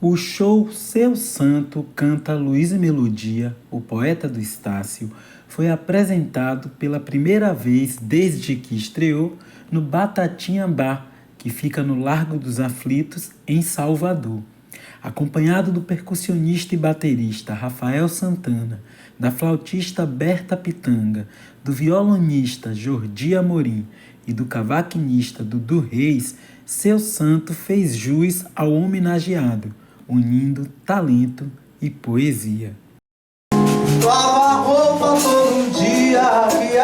O show Seu Santo canta Luiz e Melodia, o poeta do Estácio, foi apresentado pela primeira vez desde que estreou no Batatinha Bar, que fica no Largo dos Aflitos, em Salvador. Acompanhado do percussionista e baterista Rafael Santana, da flautista Berta Pitanga, do violonista Jordi Amorim e do cavaquinista Dudu Reis, Seu Santo fez jus ao homenageado, unindo talento e poesia. Lava roupa todo dia, dia,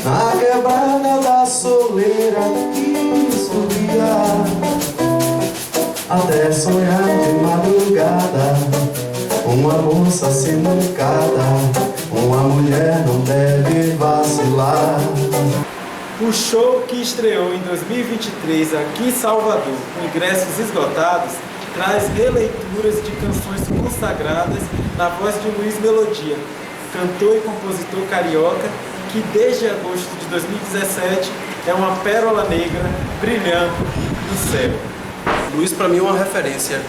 na quebrada da soleira que subia, até sonhar de madrugada, uma moça sinucada, uma mulher não deve vacilar. O show, que estreou em 2023 aqui em Salvador, com ingressos esgotados, traz releituras de canções consagradas na voz de Luiz Melodia, cantor e compositor carioca que desde agosto de 2017 é uma pérola negra brilhando no céu. Luiz para mim é uma referência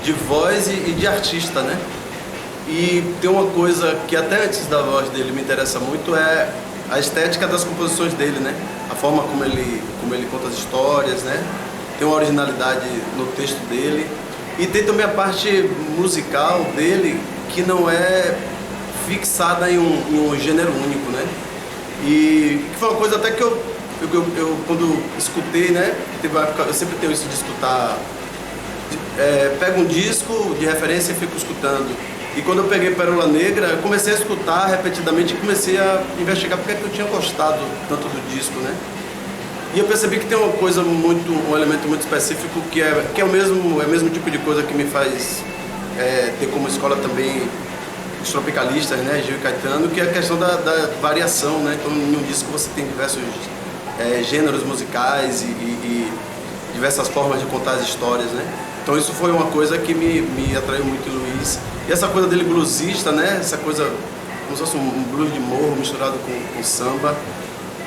de voz e de artista, né? E tem uma coisa que até antes da voz dele me interessa muito, é a estética das composições dele, né? A forma como ele conta as histórias, né? Tem uma originalidade no texto dele. E tem também a parte musical dele, que não é fixada em um gênero único, né? E que foi uma coisa até que eu quando escutei, né? Teve uma época, eu sempre tenho isso de escutar, pego um disco de referência e fico escutando. E quando eu peguei Pérola Negra, eu comecei a escutar repetidamente e comecei a investigar porque eu tinha gostado tanto do disco, né? E eu percebi que tem uma coisa um elemento muito específico que é o mesmo tipo de coisa que me faz ter como escola também os tropicalistas, né, Gil e Caetano, que é a questão da variação, né? Então, em um disco você tem diversos gêneros musicais e diversas formas de contar as histórias, né? Então isso foi uma coisa que me atraiu muito em Luiz. E essa coisa dele bluesista, né? Essa coisa como se fosse um blues de morro misturado com samba.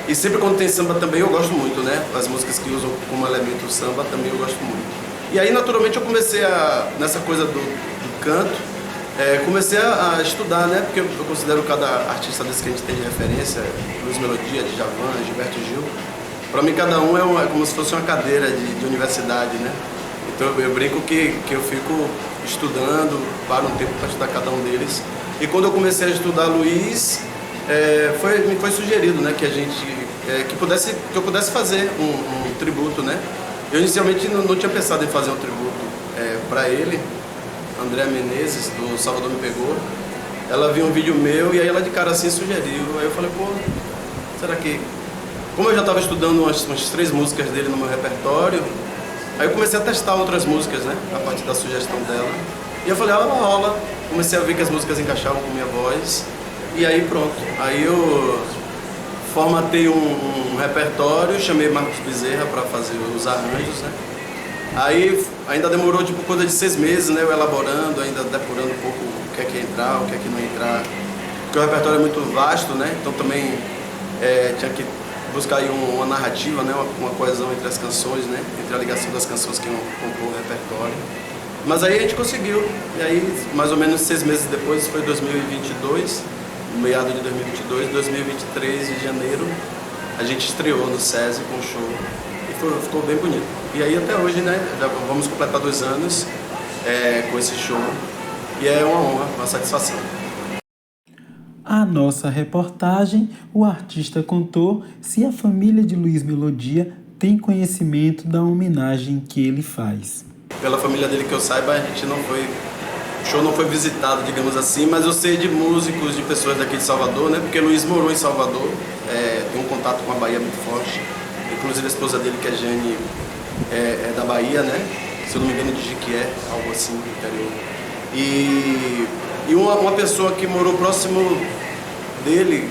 E sempre quando tem samba também eu gosto muito, né? As músicas que usam como elemento o samba também eu gosto muito. E aí naturalmente eu comecei nessa coisa do canto, comecei a estudar, né? Porque eu considero cada artista desse que a gente tem de referência, Luiz Melodia, Djavan, Gilberto Gil, para mim cada um é como se fosse uma cadeira de universidade, né? Então eu brinco que eu fico estudando, paro um tempo para estudar cada um deles. E quando eu comecei a estudar Luiz, me foi sugerido, né, que eu pudesse fazer um tributo, né? Eu inicialmente não tinha pensado em fazer um tributo para ele. André Menezes, do Salvador Me Pegou. Ela viu um vídeo meu e aí ela de cara assim sugeriu. Aí eu falei, pô, será que... Como eu já estava estudando umas 3 músicas dele no meu repertório, aí eu comecei a testar outras músicas, né, a partir da sugestão dela. E eu falei, rola. Comecei a ver que as músicas encaixavam com minha voz. E aí pronto. Aí eu formatei um repertório, chamei Marcos Bezerra para fazer os arranjos, né. Aí ainda demorou tipo coisa de 6 meses, né, eu elaborando, ainda depurando um pouco o que é que ia entrar, o que é que não ia entrar. Porque o repertório é muito vasto, né, então também tinha que buscar aí uma narrativa, né, uma coesão entre as canções, né, entre a ligação das canções que iam compor o repertório. Mas aí a gente conseguiu, e aí mais ou menos 6 meses depois, foi 2022, no meado de 2023, de janeiro, a gente estreou no SESI com um show e ficou bem bonito. E aí até hoje, né, já vamos completar 2 anos com esse show e é uma honra, uma satisfação. A nossa reportagem, o artista contou se a família de Luiz Melodia tem conhecimento da homenagem que ele faz. Pela família dele que eu saiba, o show não foi visitado, digamos assim, mas eu sei de músicos, de pessoas daqui de Salvador, né, porque Luiz morou em Salvador, tem um contato com a Bahia muito forte, inclusive a esposa dele, que é Jane, é da Bahia, né, se eu não me engano de Jiquié, algo assim, do interior. E uma pessoa que morou próximo dele,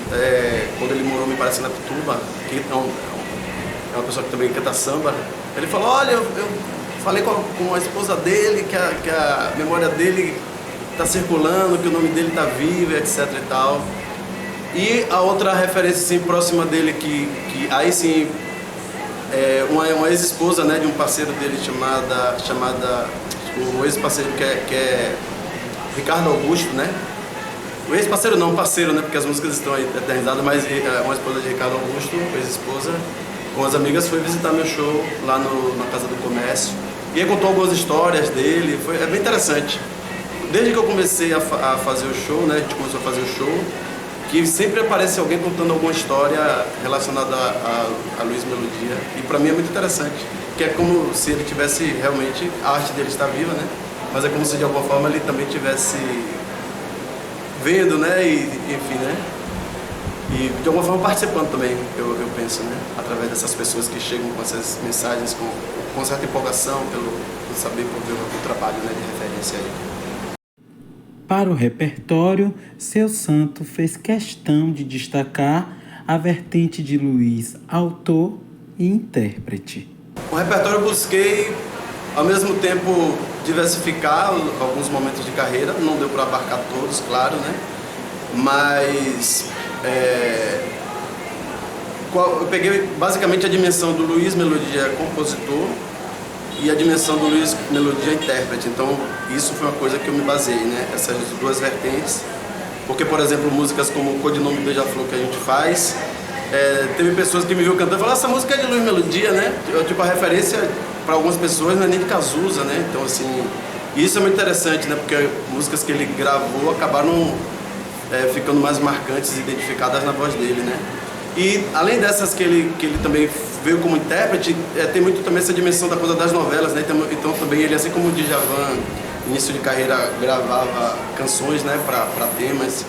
quando ele morou, me parece, na Pituba, que é uma pessoa que também canta samba, ele falou, olha, eu falei com a esposa dele, que a memória dele está circulando, que o nome dele está vivo, etc e tal. E a outra referência, assim, próxima dele, que aí sim uma ex-esposa, né, de um parceiro dele chamada o ex-parceiro que é Ricardo Augusto, né? O ex-parceiro não, parceiro, né? Porque as músicas estão aí eternizadas, mas uma esposa de Ricardo Augusto, ex-esposa, com as amigas, foi visitar meu show lá na Casa do Comércio. E aí contou algumas histórias dele, é bem interessante. Desde que eu comecei a fazer o show, né? A gente começou a fazer o show, que sempre aparece alguém contando alguma história relacionada a Luiz Melodia. E pra mim é muito interessante, que é como se ele tivesse realmente, a arte dele está viva, né? Mas é como se de alguma forma ele também tivesse vendo, né? E, enfim, né? E de alguma forma participando também, eu penso, né? Através dessas pessoas que chegam com essas mensagens, com certa empolgação pelo saber, por ver o trabalho, né, de referência aí. Para o repertório, Seu Santo fez questão de destacar a vertente de Luiz, autor e intérprete. O repertório eu busquei, ao mesmo tempo, diversificar alguns momentos de carreira, não deu para abarcar todos, claro, né? Mas eu peguei basicamente a dimensão do Luiz Melodia compositor e a dimensão do Luiz Melodia intérprete. Então isso foi uma coisa que eu me baseei, né? Essas duas vertentes. Porque, por exemplo, músicas como o Codinome Beija-Flor que a gente faz, teve pessoas que me viram cantando e falaram: essa música é de Luiz Melodia, né? Tipo, a referência para algumas pessoas não é nem de Cazuza, né? Então, assim, isso é muito interessante, né? Porque músicas que ele gravou acabaram ficando mais marcantes e identificadas na voz dele, né? E além dessas que ele também veio como intérprete, tem muito também essa dimensão da coisa das novelas, né? Então também ele, assim como o Djavan, início de carreira, gravava canções, né, para temas.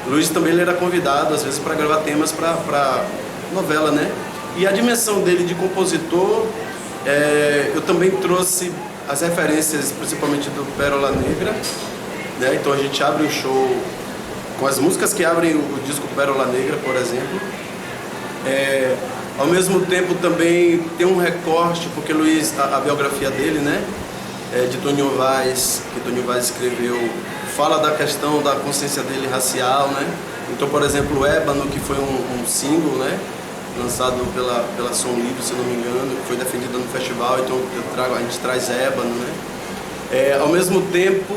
O Luiz também ele era convidado às vezes para gravar temas para novela, né? E a dimensão dele de compositor, eu também trouxe as referências, principalmente do Pérola Negra, né? Então a gente abre o show com as músicas que abrem o disco Pérola Negra, por exemplo. Ao mesmo tempo também tem um recorte, porque Luiz, a biografia dele, né, de Toninho Vaz, que Toninho Vaz escreveu, fala da questão da consciência dele racial, né? Então, por exemplo, o Ébano, que foi um single, né, lançado pela Som Livre, se eu não me engano, que foi defendido no festival, então a gente traz Ébano, né? Ao mesmo tempo,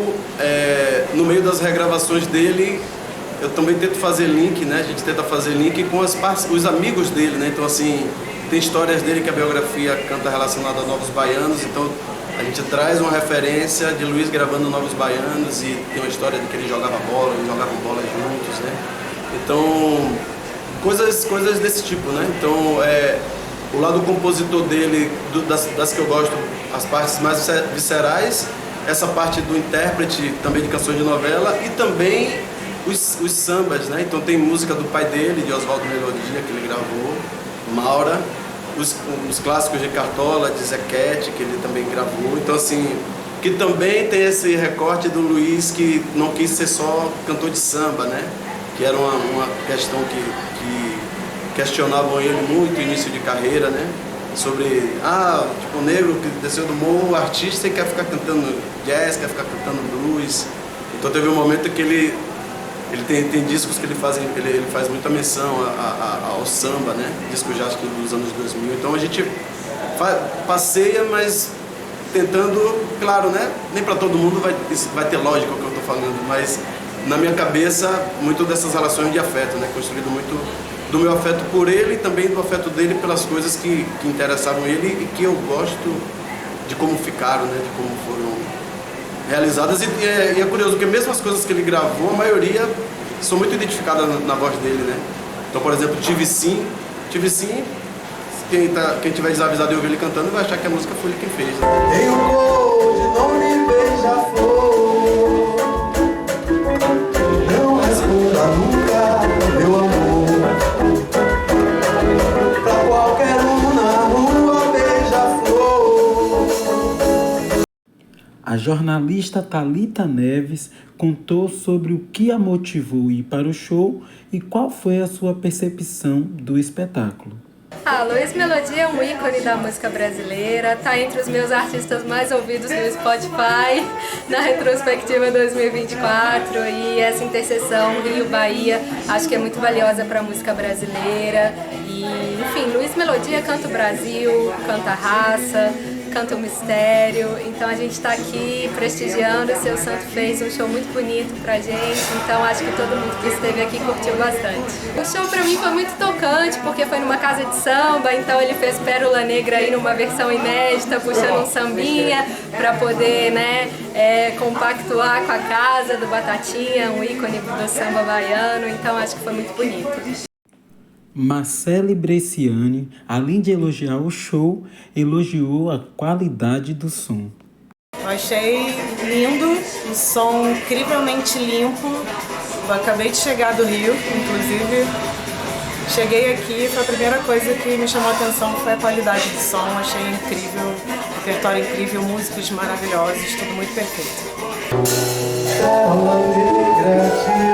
no meio das regravações dele, eu também tento fazer link, né? A gente tenta fazer link com os amigos dele, né? Então, assim, tem histórias dele que a biografia canta relacionada a Novos Baianos, então a gente traz uma referência de Luiz gravando Novos Baianos e tem uma história de que ele jogava bola, eles jogavam bola juntos, né? Então, coisas desse tipo, né? Então, o lado compositor dele, das que eu gosto, as partes mais viscerais, essa parte do intérprete também de canções de novela e também os sambas, né? Então tem música do pai dele, de Oswaldo Melodia, que ele gravou, Maura, os clássicos de Cartola, de Zequete, que ele também gravou. Então, assim, que também tem esse recorte do Luiz, que não quis ser só cantor de samba, né? Que era uma questão que questionavam ele muito no início de carreira, né? Sobre, tipo, o negro que desceu do morro, artista, e quer ficar cantando jazz, quer ficar cantando blues. Então teve um momento que ele tem discos que ele faz muita menção ao samba, né? Discos já acho que dos anos 2000. Então a gente passeia, mas tentando, claro, né? Nem para todo mundo vai ter lógica o que eu estou falando, mas na minha cabeça, muito dessas relações de afeto, né? Construído muito do meu afeto por ele e também do afeto dele pelas coisas que interessavam ele e que eu gosto de como ficaram, né? De como foram realizadas. E é curioso, porque mesmo as coisas que ele gravou, a maioria são muito identificadas na voz dele, né? Então, por exemplo, Tive Sim, quem tiver desavisado e ouvir ele cantando vai achar que a música foi ele quem fez, né? Tem um codinome Beija-Flor, não responda nunca, meu amor, pra qualquer um na rua Beija-Flor. A jornalista Thalita Neves contou sobre o que a motivou a ir para o show e qual foi a sua percepção do espetáculo. Luiz Melodia é um ícone da música brasileira, está entre os meus artistas mais ouvidos no Spotify, na retrospectiva 2024, e essa interseção Rio-Bahia acho que é muito valiosa para a música brasileira. E, enfim, Luiz Melodia canta o Brasil, canta a raça, canta o mistério, então a gente está aqui prestigiando. O Seu Santo fez um show muito bonito pra gente, então acho que todo mundo que esteve aqui curtiu bastante. O show pra mim foi muito tocante, porque foi numa casa de samba, então ele fez Pérola Negra aí numa versão inédita, puxando um sambinha pra poder, né, compactuar com a casa do Batatinha, um ícone do samba baiano, então acho que foi muito bonito. Marcele Bresciani, além de elogiar o show, elogiou a qualidade do som. Eu achei lindo, o som incrivelmente limpo. Eu acabei de chegar do Rio, inclusive. Cheguei aqui, foi a primeira coisa que me chamou a atenção, foi a qualidade do som. Achei incrível, repertório incrível, músicos maravilhosos, tudo muito perfeito. Pérola negra,